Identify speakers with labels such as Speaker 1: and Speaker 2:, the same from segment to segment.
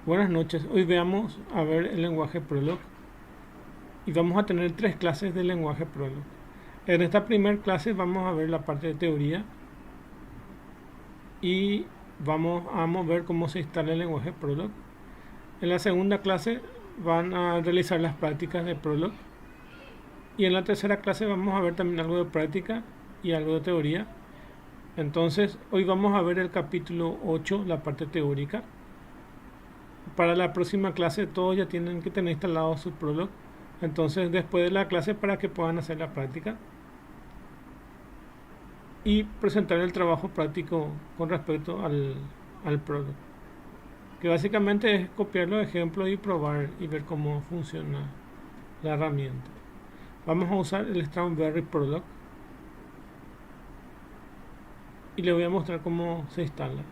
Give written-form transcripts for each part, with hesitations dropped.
Speaker 1: Buenas noches, hoy veamos a ver el lenguaje Prolog y vamos a tener tres clases del lenguaje Prolog. En esta primera clase vamos a ver la parte de teoría y vamos a ver cómo se instala el lenguaje Prolog. En la segunda clase van a realizar las prácticas de Prolog y en la tercera clase vamos a ver también algo de práctica y algo de teoría. Entonces hoy vamos a ver el capítulo 8, la parte teórica. Para la próxima clase todos ya tienen que tener instalado su Prolog. Entonces después de la clase para que puedan hacer la práctica y presentar el trabajo práctico con respecto al Prolog. Que básicamente es copiar los ejemplos y probar y ver cómo funciona la herramienta. Vamos a usar el Strawberry Prolog y les voy a mostrar cómo se instala.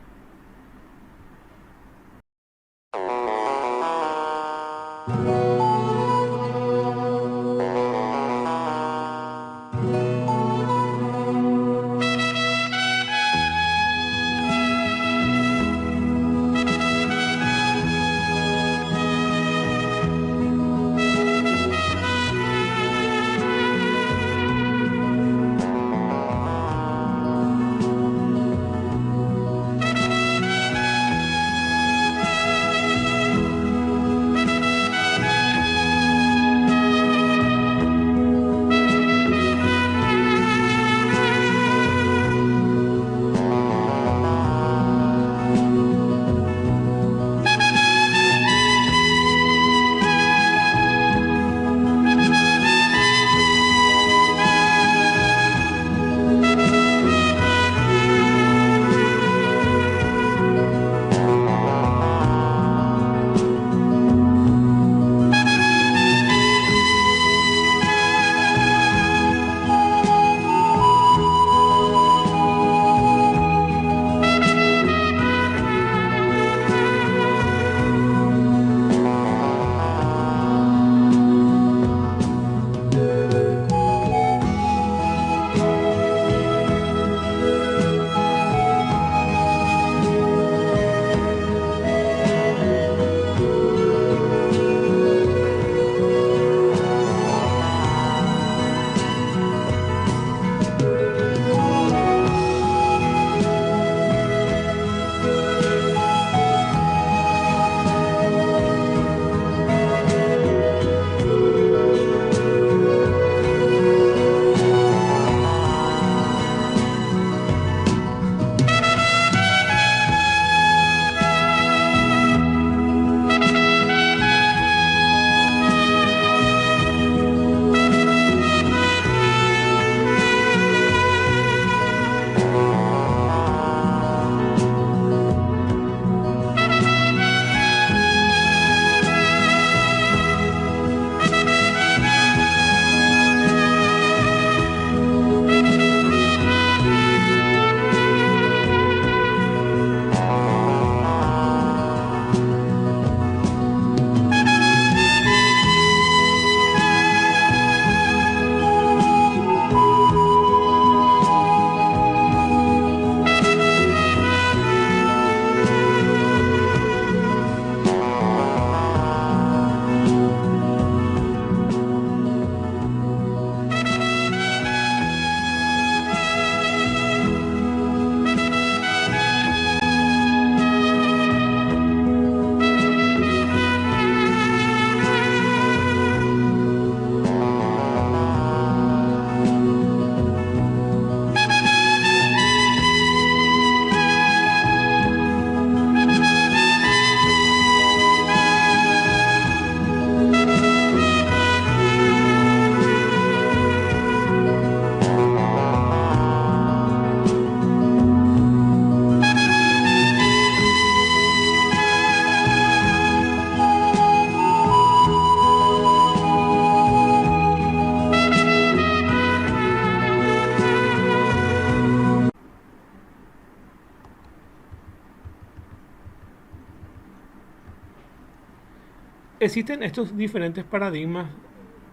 Speaker 1: Existen estos diferentes paradigmas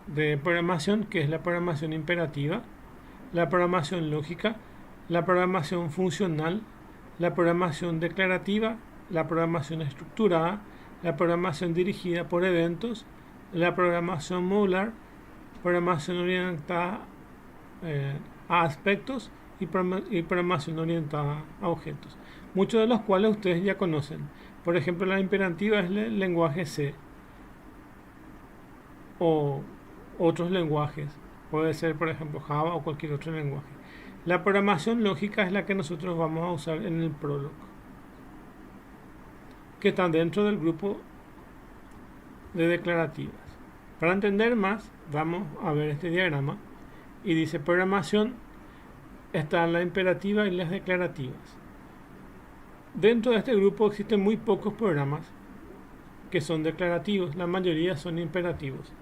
Speaker 1: de programación, que es la programación imperativa, la programación lógica, la programación funcional, la programación declarativa, la programación estructurada, la programación dirigida por eventos, la programación modular, programación orientada a aspectos y programación orientada a objetos, muchos de los cuales ustedes ya conocen. Por ejemplo, la imperativa es el lenguaje C o otros lenguajes, puede ser por ejemplo Java o cualquier otro lenguaje. La programación lógica es la que nosotros vamos a usar en el Prolog, que está dentro del grupo de declarativas. Para entender más, vamos a ver este diagrama y dice programación, están la imperativa y las declarativas. Dentro de este grupo existen muy pocos programas que son declarativos, la mayoría son imperativos.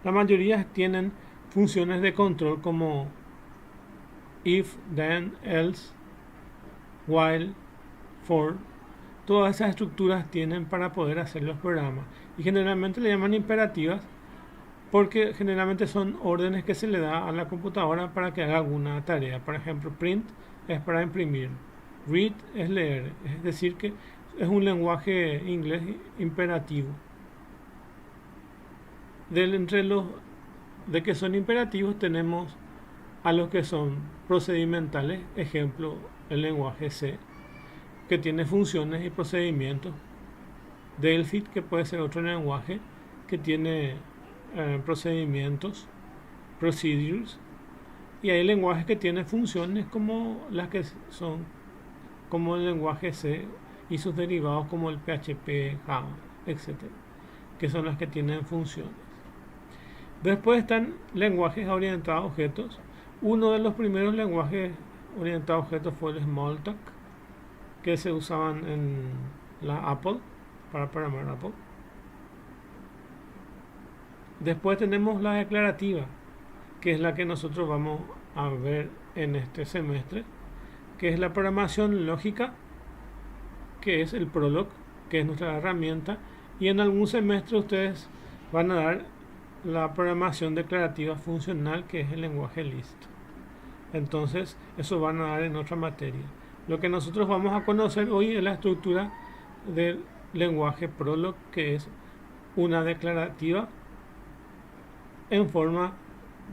Speaker 1: La mayoría tienen funciones de control como if, then, else, while, for. Todas esas estructuras tienen para poder hacer los programas y generalmente le llaman imperativas porque generalmente son órdenes que se le da a la computadora para que haga alguna tarea. Por ejemplo, print es para imprimir, read es leer, es decir que es un lenguaje inglés imperativo. Entre los de que son imperativos tenemos a los que son procedimentales, ejemplo el lenguaje C, que tiene funciones y procedimientos. Delphi, que puede ser otro lenguaje que tiene procedimientos, procedures, y hay lenguajes que tienen funciones como las que son como el lenguaje C y sus derivados como el PHP, Java, etc., que son las que tienen funciones. Después están lenguajes orientados a objetos. Uno de los primeros lenguajes orientados a objetos fue el Smalltalk, que se usaban en la Apple, para programar Apple. Después tenemos la declarativa, que es la que nosotros vamos a ver en este semestre, que es la programación lógica, que es el Prolog, que es nuestra herramienta, y en algún semestre ustedes van a dar la programación declarativa funcional, que es el lenguaje Lisp. Entonces, eso van a dar en otra materia. Lo que nosotros vamos a conocer hoy es la estructura del lenguaje Prolog, que es una declarativa en forma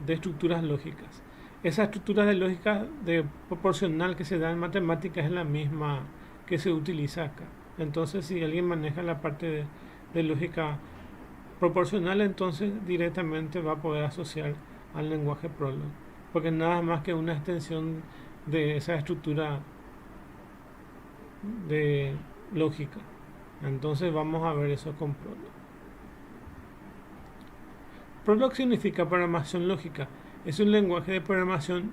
Speaker 1: de estructuras lógicas. Esa estructura de lógica de proporcional que se da en matemáticas es la misma que se utiliza acá. Entonces, si alguien maneja la parte de lógica proporcional, entonces directamente va a poder asociar al lenguaje Prolog, porque nada más que una extensión de esa estructura de lógica. Entonces vamos a ver eso con Prolog. Prolog significa programación lógica. Es un lenguaje de programación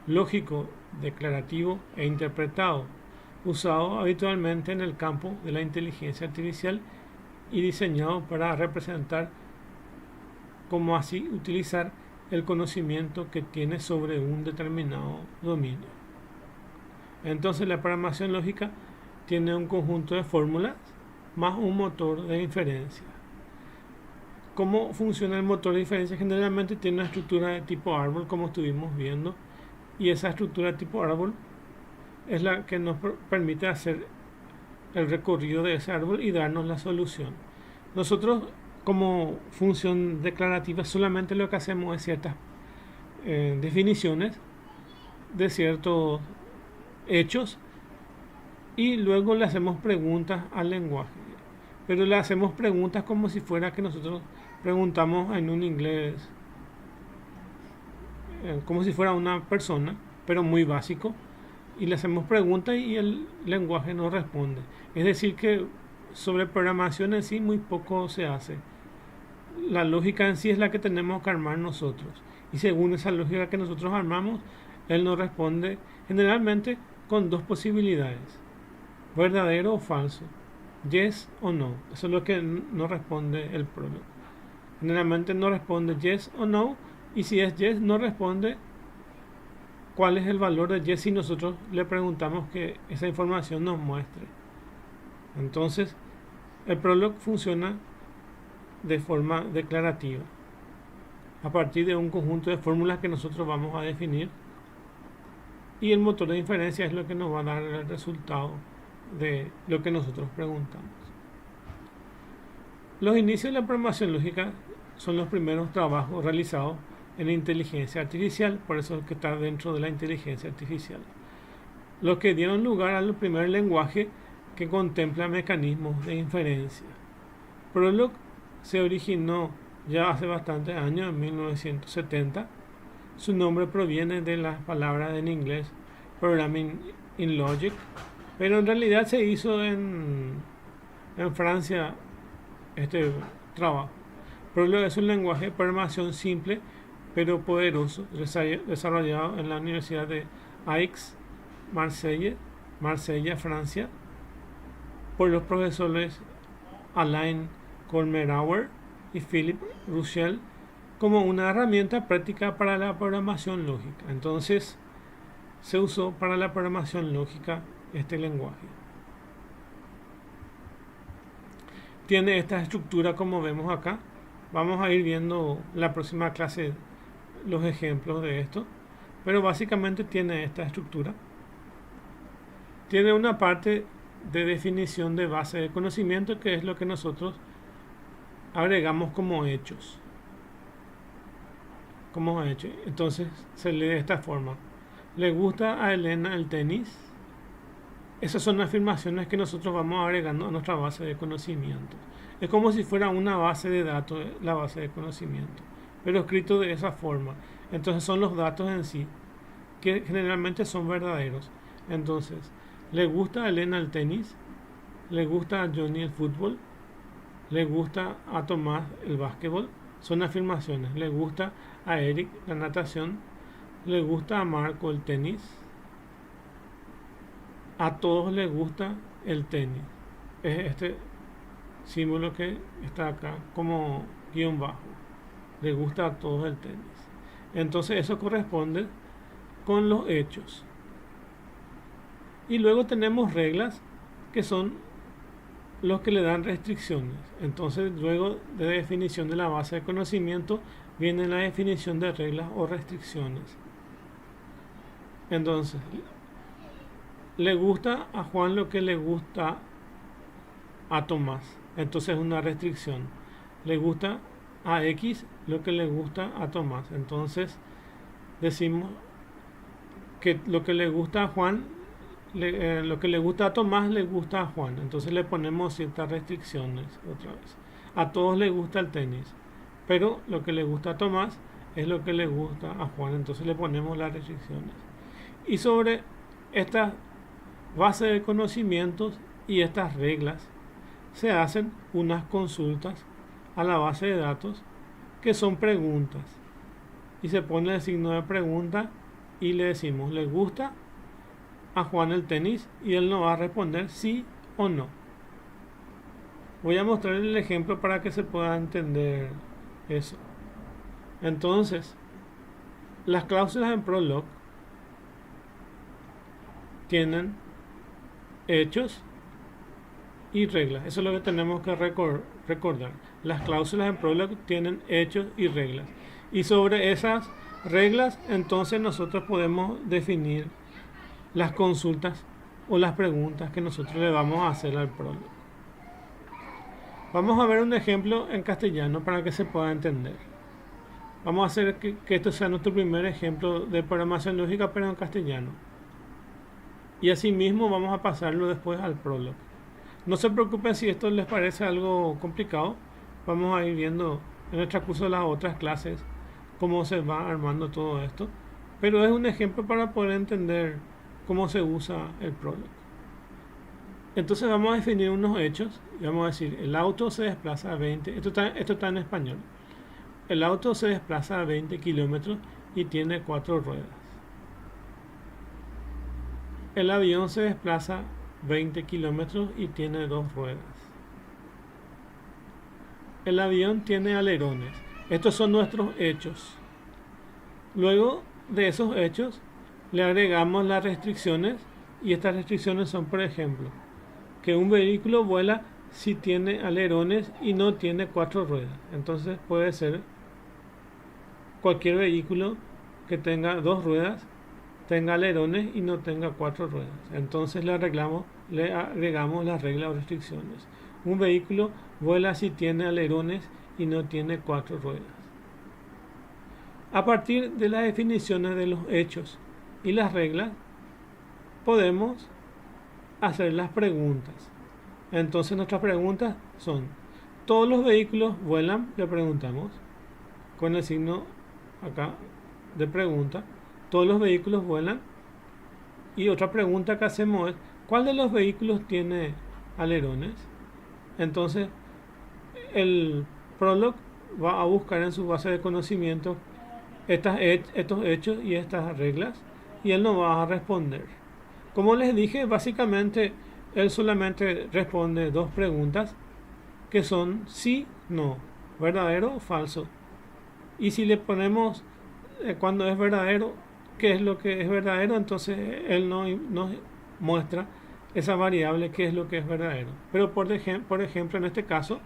Speaker 1: lógico, declarativo e interpretado, usado habitualmente en el campo de la inteligencia artificial y diseñado para representar cómo así utilizar el conocimiento que tiene sobre un determinado dominio. Entonces la programación lógica tiene un conjunto de fórmulas más un motor de inferencia. ¿Cómo funciona el motor de inferencia? Generalmente tiene una estructura de tipo árbol, como estuvimos viendo, y esa estructura de tipo árbol es la que nos permite hacer el recorrido de ese árbol y darnos la solución. Nosotros, como función declarativa, solamente lo que hacemos es ciertas definiciones de ciertos hechos y luego le hacemos preguntas al lenguaje, pero le hacemos preguntas como si fuera que nosotros preguntamos en un inglés, como si fuera una persona, pero muy básico, y le hacemos preguntas y el lenguaje nos responde. Es decir que sobre programación en sí muy poco se hace. La lógica en sí es la que tenemos que armar nosotros, y según esa lógica que nosotros armamos, él nos responde generalmente con dos posibilidades: verdadero o falso, yes o no. Eso es lo que nos responde el Prolog. Generalmente no responde yes o no, y si es yes no responde cuál es el valor de yes si nosotros le preguntamos que esa información nos muestre. Entonces el Prolog funciona de forma declarativa a partir de un conjunto de fórmulas que nosotros vamos a definir, y el motor de inferencia es lo que nos va a dar el resultado de lo que nosotros preguntamos. Los inicios de la programación lógica son los primeros trabajos realizados en inteligencia artificial, por eso es que está dentro de la inteligencia artificial, los que dieron lugar al primer lenguaje que contempla mecanismos de inferencia. Prolog se originó ya hace bastantes años, en 1970. Su nombre proviene de las palabras en inglés Programming in Logic, pero en realidad se hizo en Francia este trabajo. Prolog es un lenguaje de programación simple pero poderoso, desarrollado en la Universidad de Aix, Marsella, Francia, por los profesores Alain Kolmerauer y Philippe Roussel, como una herramienta práctica para la programación lógica. Entonces, se usó para la programación lógica este lenguaje. Tiene esta estructura como vemos acá. Vamos a ir viendo la próxima clase los ejemplos de esto, pero básicamente tiene esta estructura. Tiene una parte de definición de base de conocimiento, que es lo que nosotros agregamos como hechos. Entonces se lee de esta forma: ¿le gusta a Elena el tenis? Esas son afirmaciones que nosotros vamos agregando a nuestra base de conocimiento. Es como si fuera una base de datos, la base de conocimiento, pero escrito de esa forma. Entonces son los datos en sí, que generalmente son verdaderos. Entonces, ¿le gusta a Elena el tenis? ¿Le gusta a Johnny el fútbol? ¿Le gusta a Tomás el básquetbol? Son afirmaciones. ¿Le gusta a Eric la natación? ¿Le gusta a Marco el tenis? A todos les gusta el tenis. Es este símbolo que está acá como guión bajo. Le gusta a todos el tenis. Entonces eso corresponde con los hechos. Y luego tenemos reglas, que son los que le dan restricciones. Entonces, luego de definición de la base de conocimiento, viene la definición de reglas o restricciones. Entonces, le gusta a Juan lo que le gusta a Tomás. Entonces es una restricción. Le gusta a X lo que le gusta a Tomás. Entonces decimos que lo que le gusta a Juan, lo que le gusta a Tomás le gusta a Juan. Entonces le ponemos ciertas restricciones otra vez. A todos les gusta el tenis, pero lo que le gusta a Tomás es lo que le gusta a Juan. Entonces le ponemos las restricciones. Y sobre esta base de conocimientos y estas reglas se hacen unas consultas a la base de datos, que son preguntas, y se pone el signo de pregunta y le decimos: ¿le gusta a Juan el tenis? Y él nos va a responder sí o no. Voy a mostrar el ejemplo para que se pueda entender eso. Entonces, las cláusulas en Prolog tienen hechos y reglas. Eso es lo que tenemos que recordar. Las cláusulas en Prolog tienen hechos y reglas. Y sobre esas reglas, entonces nosotros podemos definir las consultas o las preguntas que nosotros le vamos a hacer al Prolog. Vamos a ver un ejemplo en castellano para que se pueda entender. Vamos a hacer que esto sea nuestro primer ejemplo de programación lógica, pero en castellano. Y asimismo vamos a pasarlo después al Prolog. No se preocupen si esto les parece algo complicado. Vamos a ir viendo en el transcurso de las otras clases cómo se va armando todo esto. Pero es un ejemplo para poder entender cómo se usa el Prolog. Entonces vamos a definir unos hechos y vamos a decir: el auto se desplaza a 20, esto está en español. El auto se desplaza a 20 kilómetros y tiene 4 ruedas. El avión se desplaza 20 kilómetros y tiene 2 ruedas. El avión tiene alerones. Estos son nuestros hechos. Luego de esos hechos le agregamos las restricciones, y estas restricciones son, por ejemplo, que un vehículo vuela si tiene alerones y no tiene 4 ruedas. Entonces puede ser cualquier vehículo que tenga 2 ruedas, tenga alerones y no tenga 4 ruedas. Entonces le agregamos las reglas o restricciones. Un vehículo vuela si tiene alerones y no tiene 4 ruedas. A partir de las definiciones de los hechos y las reglas, podemos hacer las preguntas. Entonces nuestras preguntas son: ¿todos los vehículos vuelan? Le preguntamos con el signo acá de pregunta. ¿Todos los vehículos vuelan? Y otra pregunta que hacemos es: ¿cuál de los vehículos tiene alerones? Entonces el Prolog va a buscar en su base de conocimiento estos hechos y estas reglas, y él no va a responder. Como les dije, básicamente él solamente responde dos preguntas que son sí, no, verdadero o falso. Y si le ponemos cuando es verdadero, qué es lo que es verdadero, entonces él nos muestra esa variable, qué es lo que es verdadero. Pero por ejemplo, en este caso,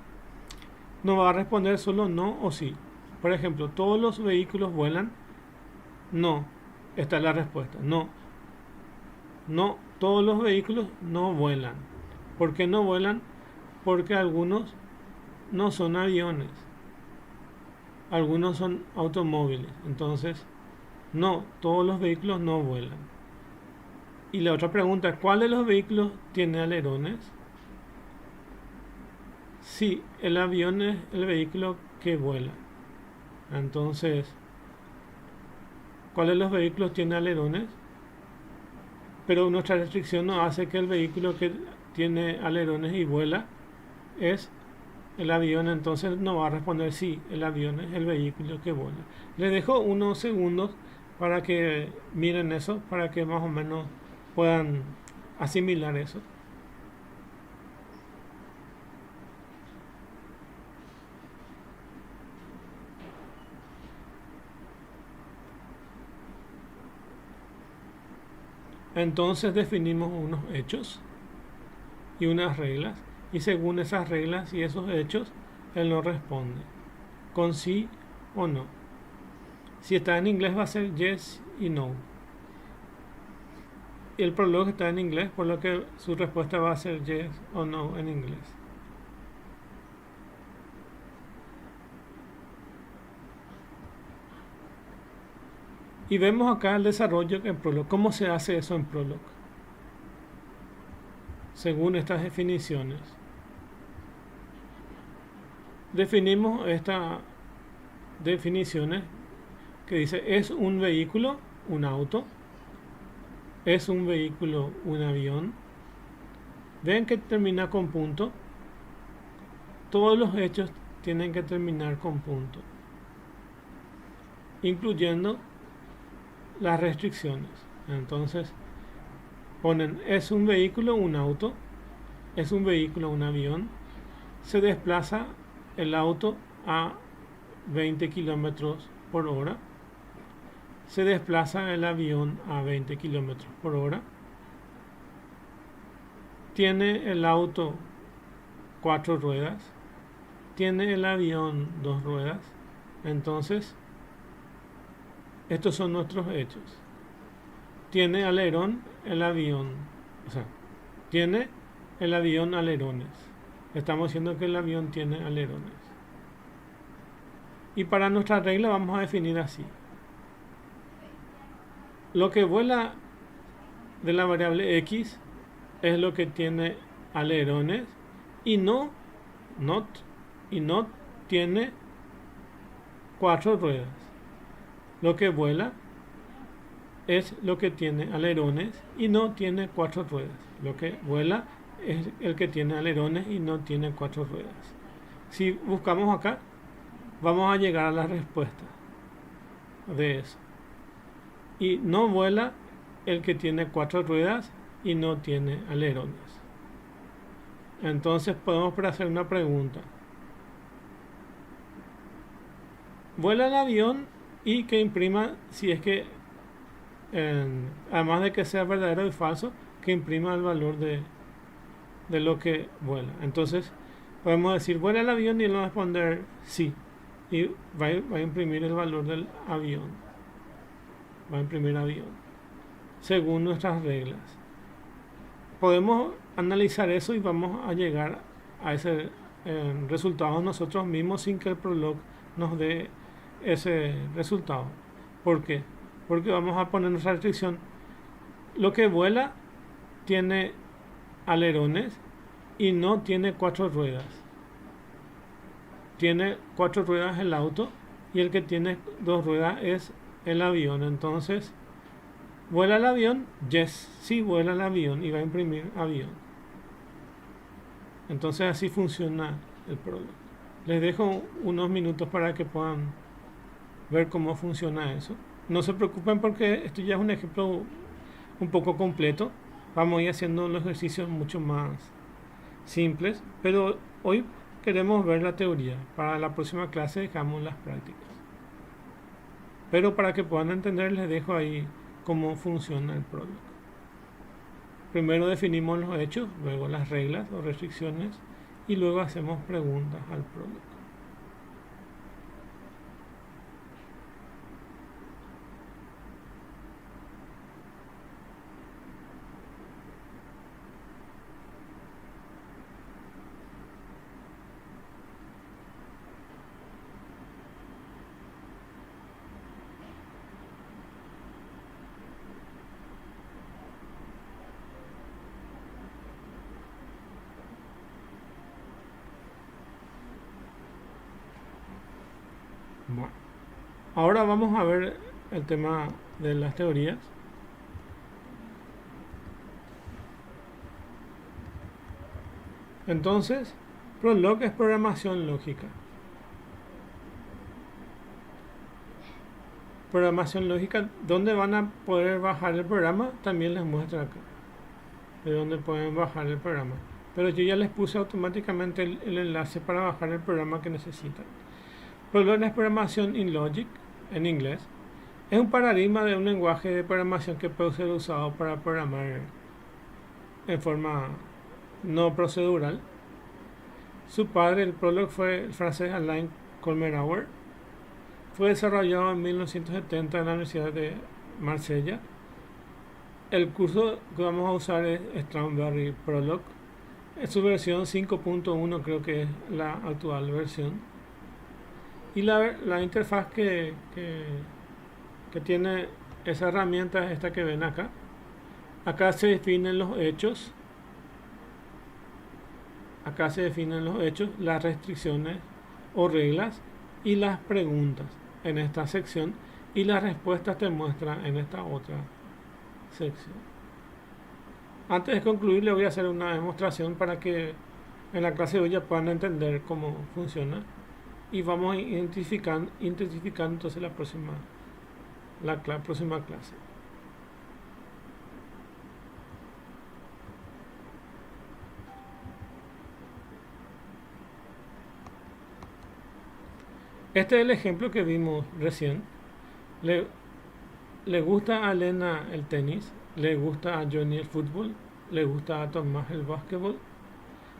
Speaker 1: no va a responder solo no o sí. Por ejemplo, ¿todos los vehículos vuelan? No. Esta es la respuesta. No. No, todos los vehículos no vuelan. ¿Por qué no vuelan? Porque algunos no son aviones. Algunos son automóviles. Entonces, no, todos los vehículos no vuelan. Y la otra pregunta: ¿cuál de los vehículos tiene alerones? Sí, el avión es el vehículo que vuela. Entonces, ¿cuál de los vehículos tiene alerones? Pero nuestra restricción nos hace que el vehículo que tiene alerones y vuela es el avión. Entonces no va a responder sí, el avión es el vehículo que vuela. Les dejo unos segundos para que miren eso, para que más o menos puedan asimilar eso. Entonces definimos unos hechos y unas reglas, y según esas reglas y esos hechos, él nos responde con sí o no. Si está en inglés va a ser yes y no. Y el Prolog está en inglés, por lo que su respuesta va a ser yes o no en inglés. Y vemos acá el desarrollo en Prolog. ¿Cómo se hace eso en Prolog? Según estas definiciones. Definimos estas definiciones que dice: es un vehículo, un auto. Es un vehículo, un avión. Ven que termina con punto. Todos los hechos tienen que terminar con punto, incluyendo las restricciones. Entonces ponen: es un vehículo, un auto. Es un vehículo, un avión. Se desplaza el auto a 20 kilómetros por hora. Se desplaza el avión a 20 kilómetros por hora. Tiene el auto 4 ruedas. Tiene el avión 2 ruedas. Entonces, estos son nuestros hechos. Tiene alerón el avión. O sea, tiene el avión alerones. Estamos diciendo que el avión tiene alerones. Y para nuestra regla vamos a definir así: lo que vuela de la variable x es lo que tiene alerones y no tiene 4 ruedas. Lo que vuela es lo que tiene alerones y no tiene 4 ruedas. Lo que vuela es el que tiene alerones y no tiene 4 ruedas. Si buscamos acá, vamos a llegar a la respuesta de eso. Y no vuela el que tiene 4 ruedas y no tiene alerones. Entonces podemos hacer una pregunta: vuela el avión y que imprima, si es que además de que sea verdadero y falso, que imprima el valor de lo que vuela. Entonces podemos decir: vuela el avión, y él va a responder sí, y va a imprimir el valor del avión. Va a imprimir avión según nuestras reglas. Podemos analizar eso y vamos a llegar a ese resultado nosotros mismos sin que el Prolog nos dé ese resultado. ¿Por qué? Porque vamos a poner nuestra restricción. Lo que vuela tiene alerones y no tiene 4 ruedas. Tiene 4 ruedas el auto y el que tiene 2 ruedas es el avión. Entonces, ¿vuela el avión? Yes, sí vuela el avión y va a imprimir avión. Entonces así funciona el Prolog. Les dejo unos minutos para que puedan ver cómo funciona eso. No se preocupen porque esto ya es un ejemplo un poco completo. Vamos a ir haciendo los ejercicios mucho más simples, pero hoy queremos ver la teoría. Para la próxima clase dejamos las prácticas. Pero para que puedan entender les dejo ahí cómo funciona el Prolog. Primero definimos los hechos, luego las reglas o restricciones y luego hacemos preguntas al Prolog. Bueno, ahora vamos a ver el tema de las teorías. Entonces, Prolog es programación lógica. Programación lógica, donde van a poder bajar el programa, también les muestra acá. De dónde pueden bajar el programa. Pero yo ya les puse automáticamente el enlace para bajar el programa que necesitan. Prolog es programación in logic, en inglés. Es un paradigma de un lenguaje de programación que puede ser usado para programar en forma no procedural. Su padre, el Prolog, fue el francés Alain Kolmogorov. Fue desarrollado en 1970 en la Universidad de Marsella. El curso que vamos a usar es Strawberry Prolog. Es su versión 5.1, creo que es la actual versión. Y la interfaz que tiene esa herramienta es esta que ven acá. Acá se definen los hechos. Acá se definen los hechos, las restricciones o reglas y las preguntas en esta sección. Y las respuestas te muestran en esta otra sección. Antes de concluir, les voy a hacer una demostración para que en la clase de hoy ya puedan entender cómo funciona. Y vamos identificando entonces la próxima clase. Este es el ejemplo que vimos recién. Le gusta a Elena el tenis, le gusta a Johnny el fútbol, le gusta a Tomás el básquetbol,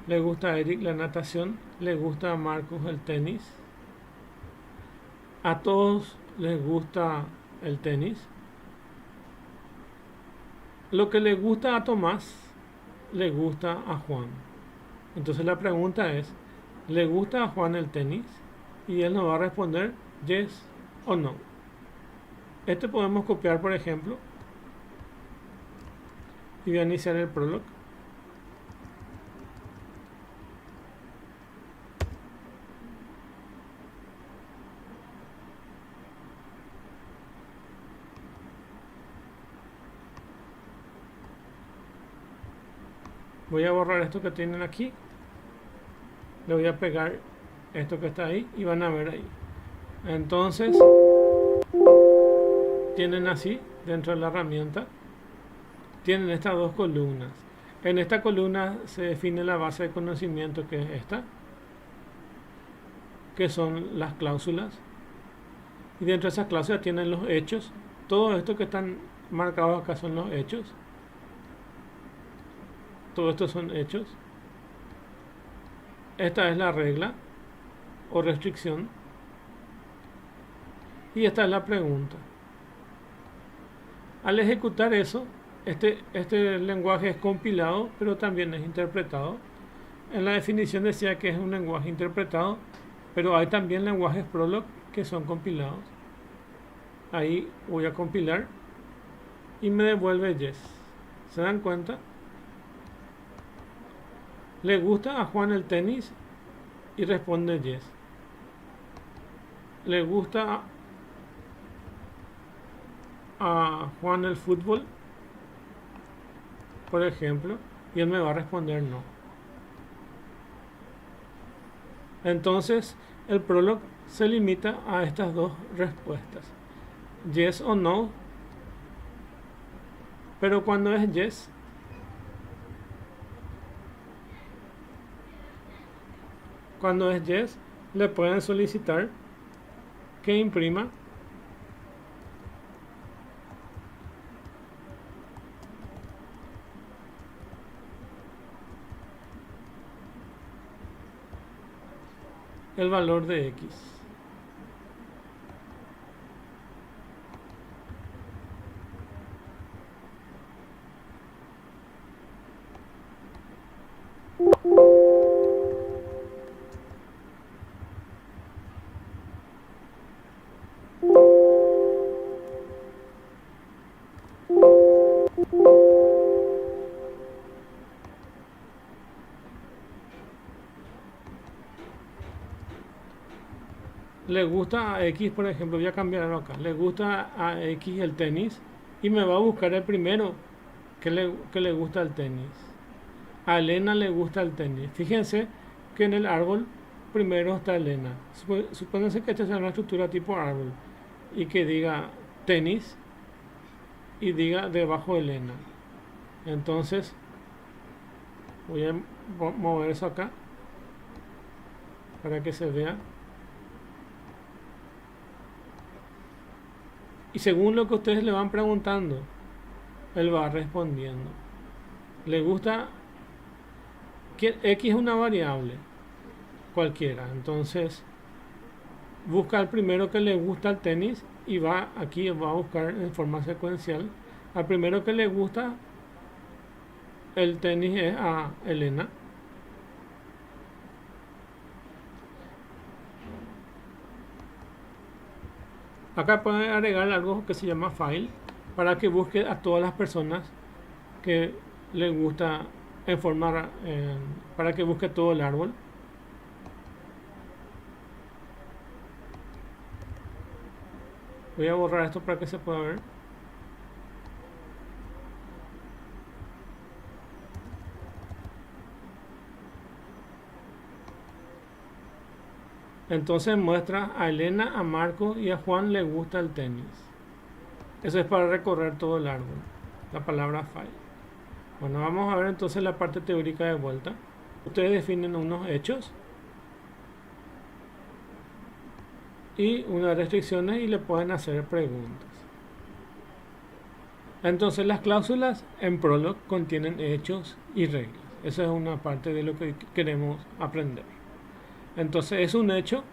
Speaker 1: le gusta a Eric la natación, le gusta a Marcus el tenis. A todos les gusta el tenis. Lo que le gusta a Tomás, le gusta a Juan. Entonces la pregunta es, ¿le gusta a Juan el tenis? Y él nos va a responder yes o no. Este podemos copiar, por ejemplo, y voy a iniciar el Prolog. Voy a borrar esto que tienen aquí. Le voy a pegar esto que está ahí y van a ver ahí. Entonces, tienen así, dentro de la herramienta, tienen estas dos columnas. En esta columna se define la base de conocimiento, que es esta, que son las cláusulas. Y dentro de esas cláusulas tienen los hechos. Todo esto que están marcados acá son los hechos. Todo esto son hechos. Esta es la regla o restricción. Y esta es la pregunta. Al ejecutar eso, este lenguaje es compilado, pero también es interpretado. en la definición decía que es un lenguaje interpretado, pero hay también lenguajes Prolog que son compilados. Ahí voy a compilar y me devuelve yes. ¿Se dan cuenta? ¿Le gusta a Juan el tenis? Y responde yes. ¿Le gusta a Juan el fútbol? Por ejemplo, y él me va a responder no. Entonces, el Prolog se limita a estas dos respuestas, yes o no, pero cuando es yes, le pueden solicitar que imprima el valor de x. Le gusta a X, por ejemplo, voy a cambiarlo acá. Le gusta a X el tenis y me va a buscar el primero que le gusta el tenis. A Elena le gusta el tenis. Fíjense que en el árbol primero está Elena. Supónganse que esta sea una estructura tipo árbol y que diga tenis y diga debajo Elena. Entonces voy a mover eso acá para que se vea. Y según lo que ustedes le van preguntando, él va respondiendo. Le gusta que X es una variable cualquiera. Entonces busca el primero que le gusta el tenis y va aquí, va a buscar en forma secuencial. Al primero que le gusta el tenis es a Elena. Acá pueden agregar algo que se llama file para que busque a todas las personas que le gusta en forma para que busque todo el árbol. Voy a borrar esto para que se pueda ver. Entonces muestra a Elena, a Marco y a Juan le gusta el tenis. Eso es para recorrer todo el árbol, la palabra file. Bueno, vamos a ver entonces la parte teórica de vuelta. Ustedes definen unos hechos y unas restricciones y le pueden hacer preguntas. Entonces las cláusulas en Prolog contienen hechos y reglas. Esa es una parte de lo que queremos aprender. Entonces es un hecho,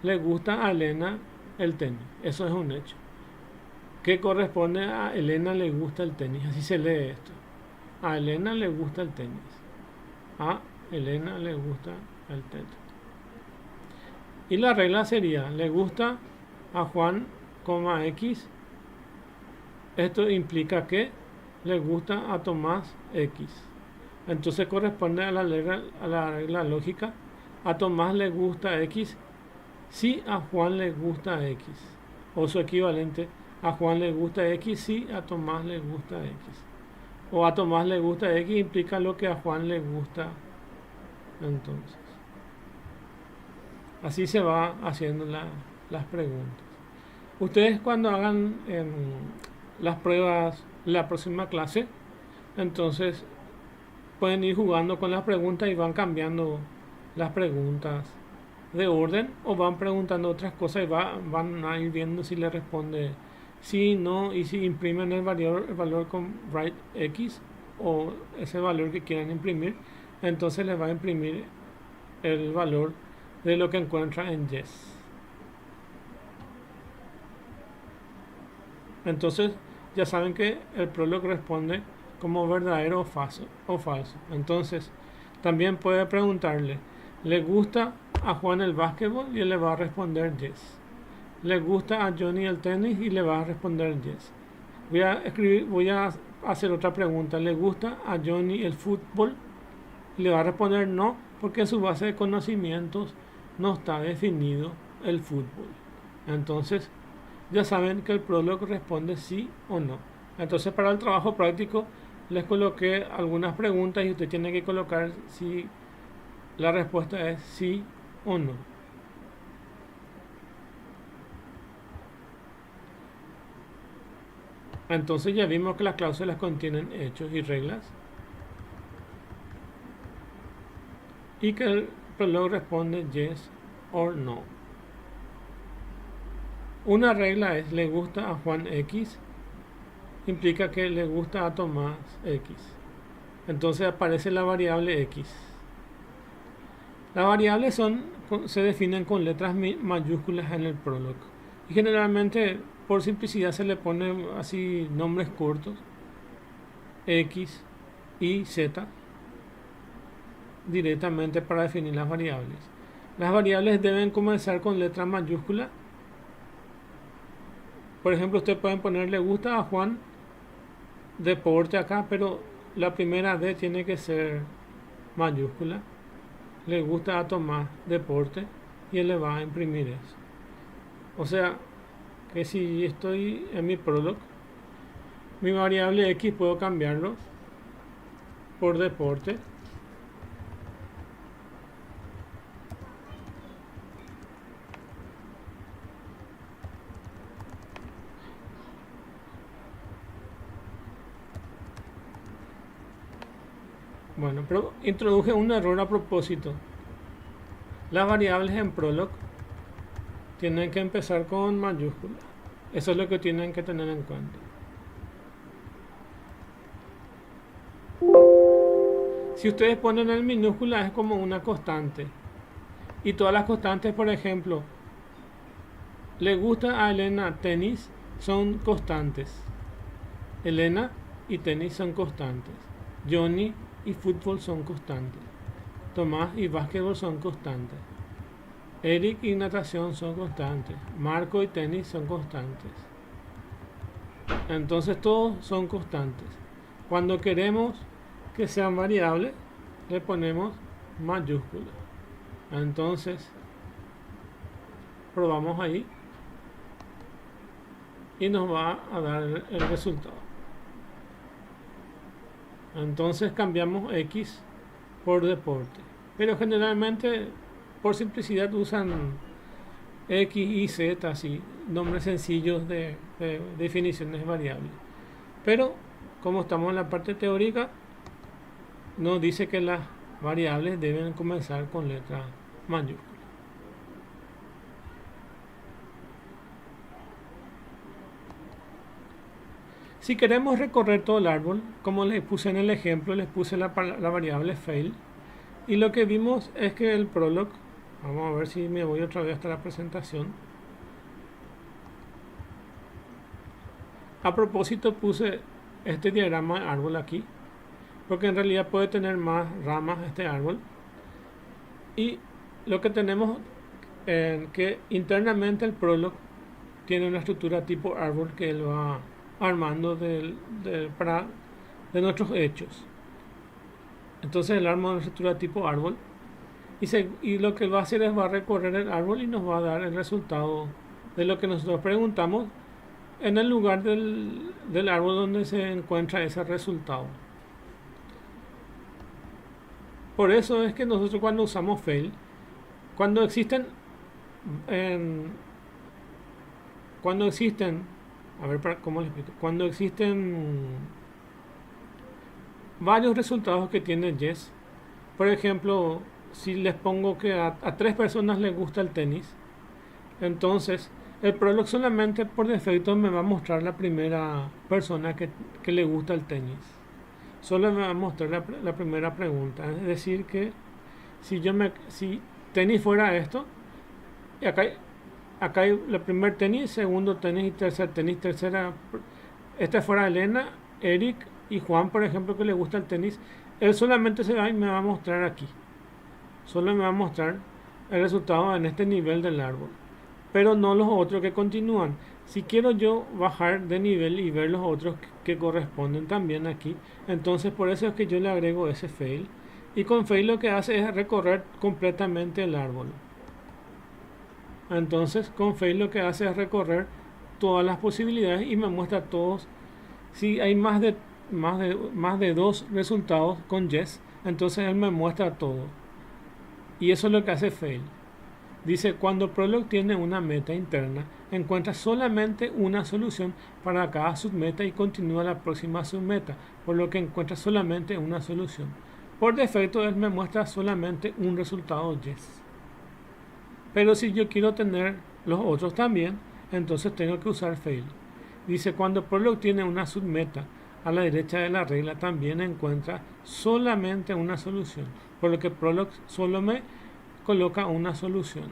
Speaker 1: le gusta a Elena el tenis. Eso es un hecho. ¿Qué corresponde a Elena le gusta el tenis? Así se lee esto. A Elena le gusta el tenis. A Elena le gusta el tenis. Y la regla sería, le gusta a Juan, X. Esto implica que le gusta a Tomás X. Entonces corresponde a la regla lógica. A Tomás le gusta X si a Juan le gusta X. O su equivalente, a Juan le gusta X si a Tomás le gusta X. O a Tomás le gusta X implica lo que a Juan le gusta. Entonces, así se va haciendo las preguntas. Ustedes cuando hagan las pruebas la próxima clase, entonces pueden ir jugando con las preguntas y van cambiando las preguntas de orden o van preguntando otras cosas y van a ir viendo si le responde sí, no, y si imprimen el valor con write X o ese valor que quieran imprimir, entonces les va a imprimir el valor de lo que encuentra en yes. Entonces ya saben que el Prolog responde como verdadero o falso. Entonces También puede preguntarle, ¿le gusta a Juan el básquetbol? Y él le va a responder yes. ¿Le gusta a Johnny el tenis? Y le va a responder yes. Voy a hacer otra pregunta. ¿Le gusta a Johnny el fútbol? Y le va a responder no, porque en su base de conocimientos no está definido el fútbol. Entonces, ya saben que el Prolog responde sí o no. Entonces, para el trabajo práctico, les coloqué algunas preguntas y usted tiene que colocar si la respuesta es sí o no. Entonces ya vimos que las cláusulas contienen hechos y reglas y que el Prolog responde yes or no. Una regla es le gusta a Juan X, implica que le gusta a Tomás X. Entonces aparece la variable X. Las variables se definen con letras mayúsculas en el Prolog. Y generalmente, por simplicidad, se le ponen así nombres cortos, X y Z, directamente para definir las variables. Las variables deben comenzar con letra mayúscula. Por ejemplo, usted pueden poner le gusta a Juan deporte acá, pero la primera D tiene que ser mayúscula. Le gusta a Tomás deporte y él le va a imprimir eso. O sea, que si estoy en mi Prolog, mi variable X puedo cambiarlo por deporte. Bueno, pero introduje un error a propósito. Las variables en Prolog tienen que empezar con mayúscula. Eso es lo que tienen que tener en cuenta. Si ustedes ponen en minúscula es como una constante. Y todas las constantes, por ejemplo, le gusta a Elena tenis, son constantes. Elena y tenis son constantes. Johnny y fútbol son constantes. Tomás y básquetbol son constantes. Eric y natación son constantes. Marco y tenis son constantes. Entonces todos son constantes. Cuando queremos que sean variables, le ponemos mayúscula. Entonces probamos ahí y nos va a dar el resultado. Entonces cambiamos X por deporte, pero generalmente por simplicidad usan X y Z, así nombres sencillos de definiciones variables. Pero como estamos en la parte teórica, nos dice que las variables deben comenzar con letra mayúscula. Si queremos recorrer todo el árbol, como les puse en el ejemplo, les puse la variable fail. Y lo que vimos es que el Prolog, vamos a ver si me voy otra vez hasta la presentación. A propósito puse este diagrama de árbol aquí, porque en realidad puede tener más ramas este árbol. Y lo que tenemos que internamente el Prolog tiene una estructura tipo árbol que él va armando de nuestros hechos. Entonces él arma una estructura tipo árbol y lo que va a hacer es va a recorrer el árbol y nos va a dar el resultado de lo que nosotros preguntamos en el lugar del árbol donde se encuentra ese resultado. Por eso es que nosotros cuando usamos fail, cuando existen a ver, ¿cómo les explico? Cuando existen varios resultados que tienen yes, por ejemplo, si les pongo que a 3 personas les gusta el tenis, entonces el Prolog solamente por defecto me va a mostrar la primera persona que le gusta el tenis. Solo me va a mostrar la primera pregunta. Es decir que si tenis fuera esto, y acá hay el primer tenis, segundo tenis y tercer tenis. Tercera, fuera Elena, Eric y Juan, por ejemplo, que le gusta el tenis. Él solamente se va y me va a mostrar aquí. Solo me va a mostrar el resultado en este nivel del árbol, pero no los otros que continúan. Si quiero yo bajar de nivel y ver los otros que corresponden también aquí, entonces por eso es que yo le agrego ese fail. Y con fail lo que hace es recorrer completamente el árbol. Entonces con fail lo que hace es recorrer todas las posibilidades y me muestra todos. Si hay más de dos resultados con yes, entonces él me muestra todo. Y eso es lo que hace fail. Dice, cuando Prolog tiene una meta interna, encuentra solamente una solución para cada submeta y continúa la próxima submeta, por lo que encuentra solamente una solución. Por defecto, él me muestra solamente un resultado yes. Pero si yo quiero tener los otros también, entonces tengo que usar fail. Dice, cuando Prolog tiene una submeta a la derecha de la regla, también encuentra solamente una solución, por lo que Prolog solo me coloca una solución.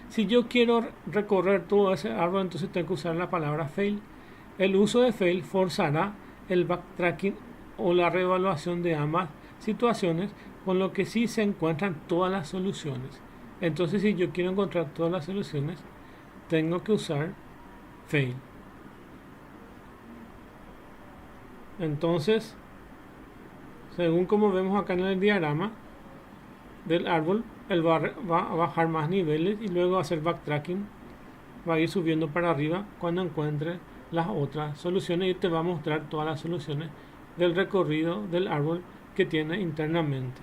Speaker 1: Si yo quiero recorrer todo ese árbol, entonces tengo que usar la palabra fail. El uso de fail forzará el backtracking o la reevaluación de ambas situaciones, con lo que sí se encuentran todas las soluciones. Entonces, si yo quiero encontrar todas las soluciones, tengo que usar fail. Entonces, según como vemos acá en el diagrama del árbol, él va a bajar más niveles y luego hacer backtracking, va a ir subiendo para arriba cuando encuentre las otras soluciones y te va a mostrar todas las soluciones del recorrido del árbol que tiene internamente.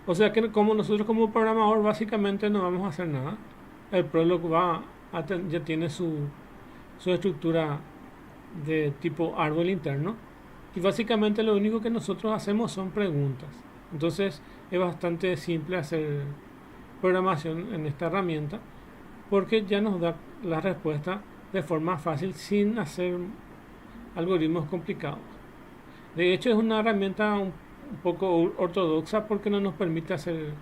Speaker 1: O sea que como nosotros como programador básicamente no vamos a hacer nada. El Prolog ya tiene su estructura de tipo árbol interno y básicamente lo único que nosotros hacemos son preguntas. Entonces es bastante simple hacer programación en esta herramienta porque ya nos da la respuesta de forma fácil sin hacer algoritmos complicados. De hecho es una herramienta un poco ortodoxa porque no nos permite hacer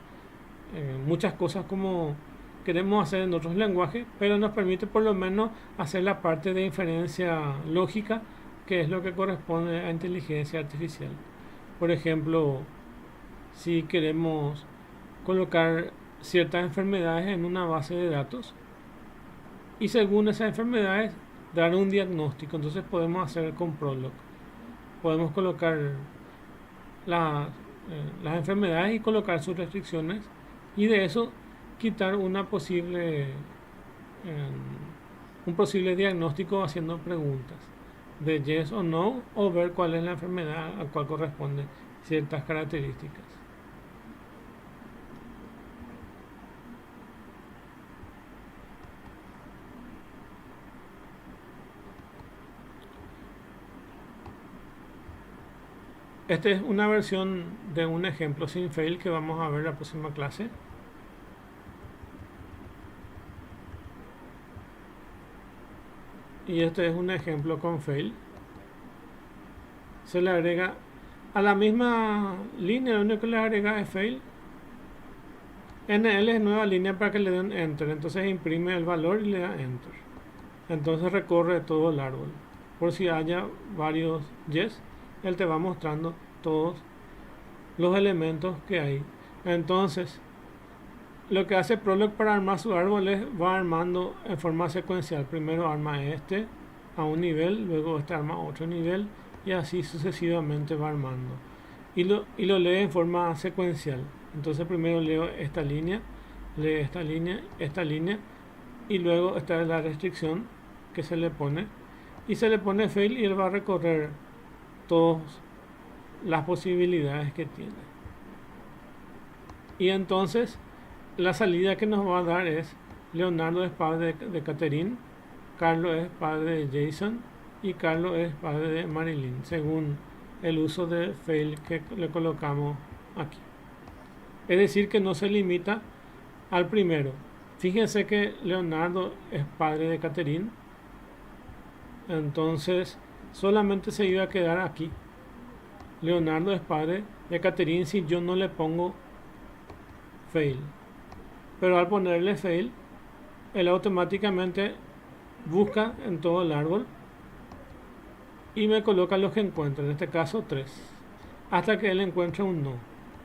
Speaker 1: muchas cosas como queremos hacer en otros lenguajes, pero nos permite por lo menos hacer la parte de inferencia lógica, que es lo que corresponde a inteligencia artificial. Por ejemplo, si queremos colocar ciertas enfermedades en una base de datos y según esas enfermedades dar un diagnóstico, entonces podemos hacer con Prolog. Podemos colocar las enfermedades y colocar sus restricciones y de eso quitar un posible diagnóstico haciendo preguntas de yes o no, o ver cuál es la enfermedad a cual corresponden ciertas características. Esta es una versión de un ejemplo sin fail que vamos a ver en la próxima clase. Y este es un ejemplo con fail. Se le agrega a la misma línea, lo único que le agrega es fail. NL es nueva línea para que le den enter. Entonces imprime el valor y le da enter. Entonces recorre todo el árbol. Por si haya varios yes, él te va mostrando todos los elementos que hay. Entonces, lo que hace Prolog para armar su árbol es va armando en forma secuencial. Primero arma este a un nivel, luego este arma a otro nivel y así sucesivamente va armando. Y lo lee en forma secuencial. Entonces primero leo esta línea esta línea y luego esta es la restricción que se le pone y se le pone fail y él va a recorrer todas las posibilidades que tiene. Y entonces la salida que nos va a dar es Leonardo es padre de Catherine, Carlos es padre de Jason y Carlos es padre de Marilyn, según el uso de fail que le colocamos aquí. Es decir, que no se limita al primero. Fíjense que Leonardo es padre de Catherine, entonces solamente se iba a quedar aquí. Leonardo es padre de Catherine si yo no le pongo fail. Pero al ponerle fail, él automáticamente busca en todo el árbol y me coloca los que encuentra, en este caso 3. hasta que él encuentre un no.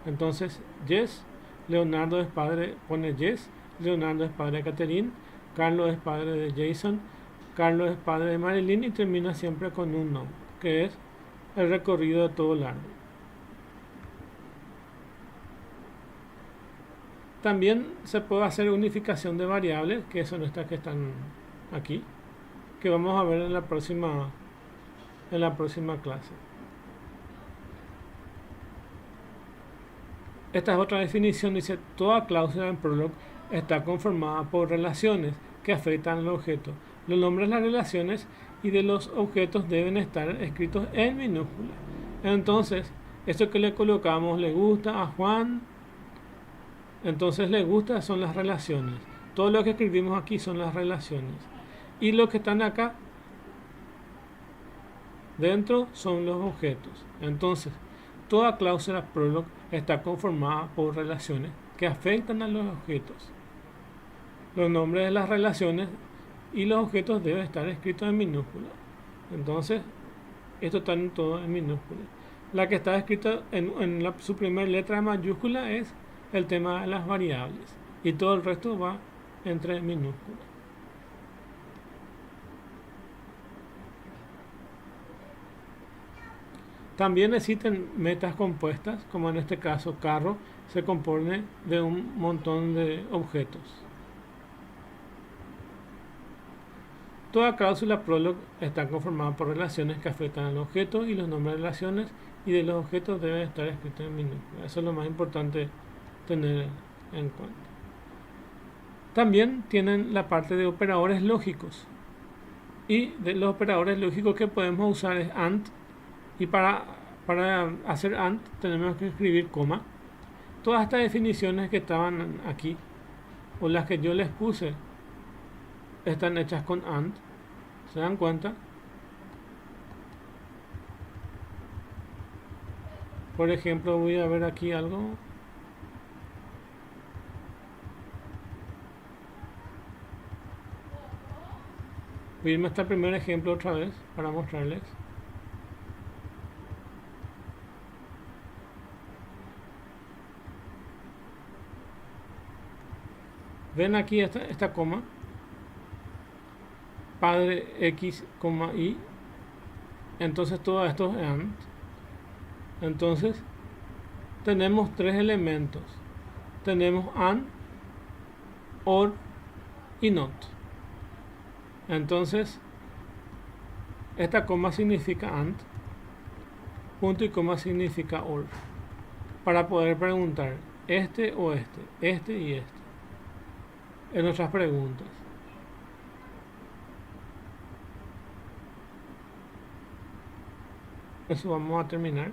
Speaker 1: Entonces, yes, Leonardo es padre, pone yes, Leonardo es padre de Catherine, Carlos es padre de Jason, Carlos es padre de Marilyn y termina siempre con un no, que es el recorrido de todo el árbol. También se puede hacer unificación de variables, que son estas que están aquí, que vamos a ver en la próxima clase. Esta es otra definición, dice, toda cláusula en Prolog está conformada por relaciones que afectan al objeto. Los nombres de las relaciones y de los objetos deben estar escritos en minúscula. Entonces, esto que le colocamos, le gusta a Juan, entonces le gusta son las relaciones. Todo lo que escribimos aquí son las relaciones. Y los que están acá dentro son los objetos. Entonces, toda cláusula Prolog está conformada por relaciones que afectan a los objetos. Los nombres de las relaciones y los objetos deben estar escritos en minúscula. Entonces, esto está en todo en minúscula. La que está escrita en su primera letra mayúscula es el tema de las variables. Y todo el resto va entre minúsculas. También existen metas compuestas, como en este caso carro se compone de un montón de objetos. Toda cláusula Prolog está conformada por relaciones que afectan al objeto y los nombres de relaciones y de los objetos deben estar escritos en minúsculas. Eso es lo más importante tener en cuenta. También tienen la parte de operadores lógicos. Y de los operadores lógicos que podemos usar es AND. Y para hacer AND tenemos que escribir coma. Todas estas definiciones que estaban aquí, o las que yo les puse, están hechas con AND. ¿Se dan cuenta? Por ejemplo, voy a ver aquí algo. Voy a irme hasta el primer ejemplo otra vez para mostrarles. Ven aquí esta coma. Padre X, Y. Entonces todo esto es AND. Entonces tenemos tres elementos. Tenemos AND, OR y NOT. Entonces esta coma significa AND, punto y coma significa OR, para poder preguntar este o este y este en nuestras preguntas. Eso vamos a terminar.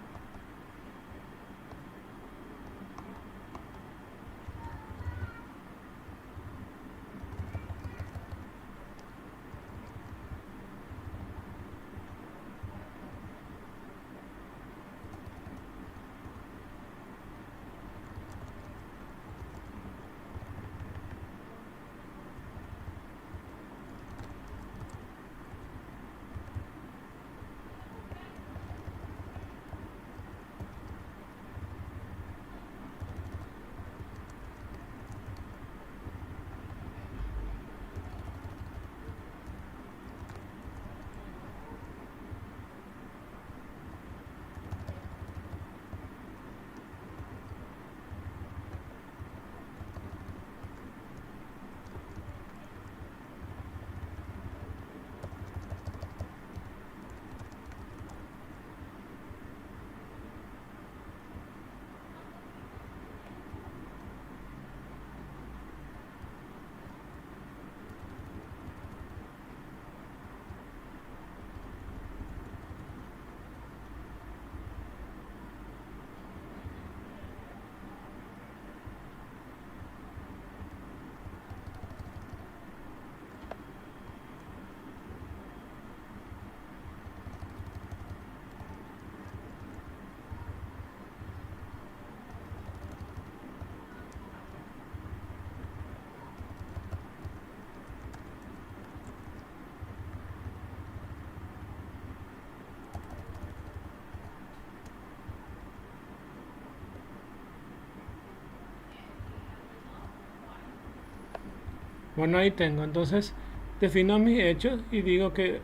Speaker 1: Bueno, ahí tengo. Entonces, defino mis hechos y digo que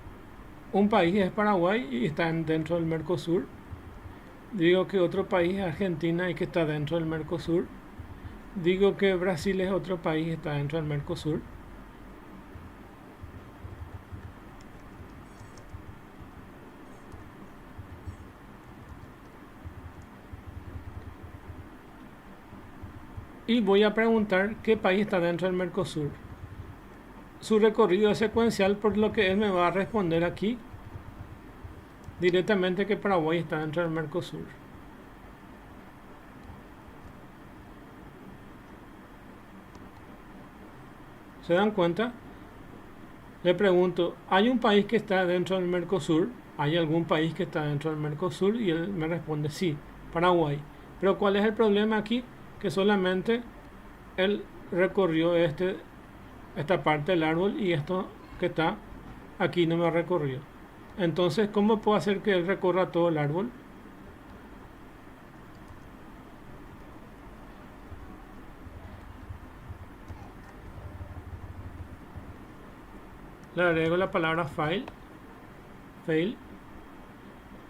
Speaker 1: un país es Paraguay y está dentro del Mercosur. Digo que otro país es Argentina y que está dentro del Mercosur. Digo que Brasil es otro país y está dentro del Mercosur. Y voy a preguntar qué país está dentro del Mercosur. Su recorrido es secuencial, por lo que él me va a responder aquí directamente que Paraguay está dentro del Mercosur. ¿Se dan cuenta? Le pregunto, ¿hay un país que está dentro del Mercosur? ¿Hay algún país que está dentro del Mercosur? Y él me responde, sí, Paraguay. Pero ¿cuál es el problema aquí? Que solamente él recorrió esta parte del árbol y esto que está aquí no me recorrió. Entonces, ¿cómo puedo hacer que él recorra todo el árbol? Le agrego la palabra fail,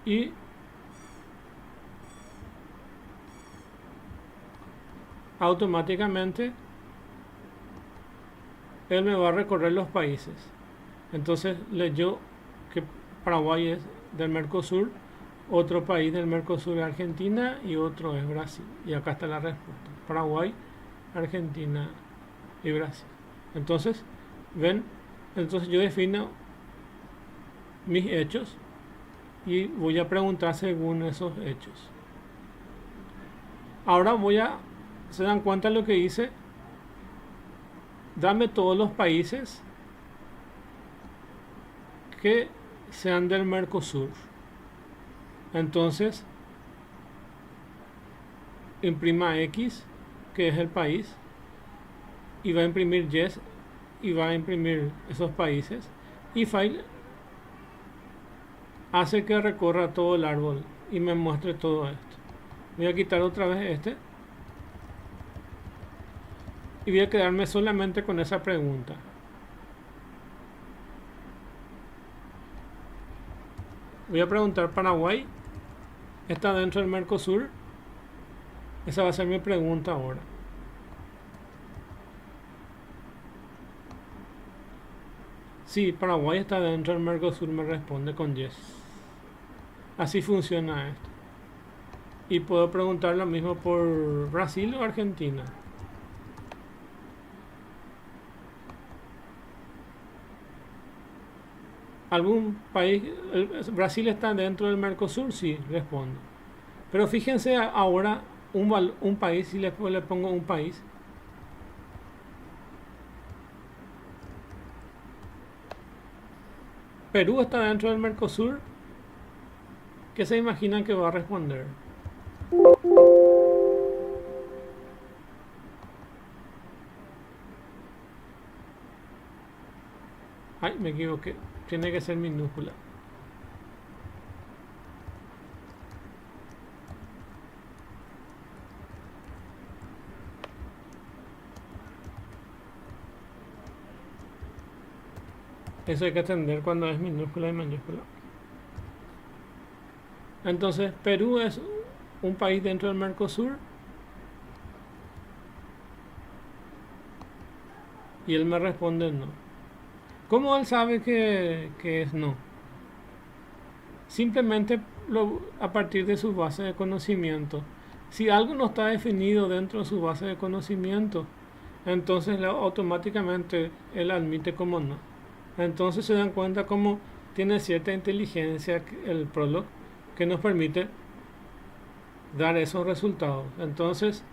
Speaker 1: y automáticamente él me va a recorrer los países. Entonces leyó que Paraguay es del Mercosur, otro país del Mercosur es Argentina y otro es Brasil. Y acá está la respuesta. Paraguay, Argentina y Brasil. Entonces, ven, entonces yo defino mis hechos y voy a preguntar según esos hechos. Ahora ¿se dan cuenta de lo que hice? Dame todos los países que sean del Mercosur. Entonces, imprima X, que es el país, y va a imprimir Y y va a imprimir esos países. Y file hace que recorra todo el árbol y me muestre todo esto. Voy a quitar otra vez este y voy a quedarme solamente con esa pregunta. Voy a preguntar, ¿Paraguay está dentro del Mercosur? Esa va a ser mi pregunta ahora. Sí, Paraguay está dentro del Mercosur, me responde con yes. Así funciona esto. Y puedo preguntar lo mismo por Brasil o Argentina. ¿Algún país? ¿Brasil está dentro del Mercosur? Sí, respondo. Pero fíjense ahora un país, si le pongo un país. ¿Perú está dentro del Mercosur? ¿Qué se imaginan que va a responder? Ay, me equivoqué. Tiene que ser minúscula. Eso hay que atender cuando es minúscula y mayúscula. Entonces, Perú es un país dentro del Mercosur. Y él me responde no. ¿Cómo él sabe que es no? Simplemente a partir de su base de conocimiento. Si algo no está definido dentro de su base de conocimiento, entonces automáticamente él admite como no. Entonces se dan cuenta cómo tiene cierta inteligencia el Prolog que nos permite dar esos resultados. Entonces,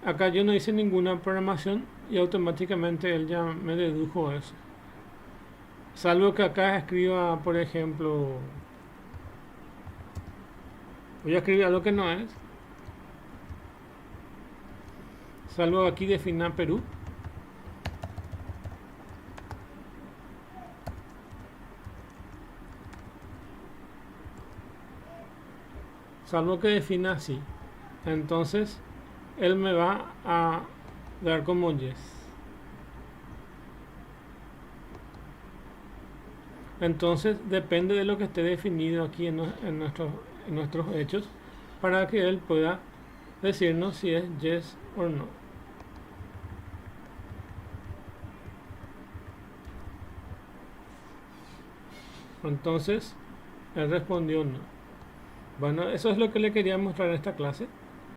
Speaker 1: acá yo no hice ninguna programación y automáticamente él ya me dedujo eso. Salvo que acá escriba, por ejemplo, voy a escribir algo que no es. Salvo aquí defina Perú. Salvo que defina así. Entonces, él me va a dar como yes. Entonces depende de lo que esté definido aquí en nuestros hechos para que él pueda decirnos si es yes o no. Entonces él respondió no. Bueno, eso es lo que le quería mostrar en esta clase.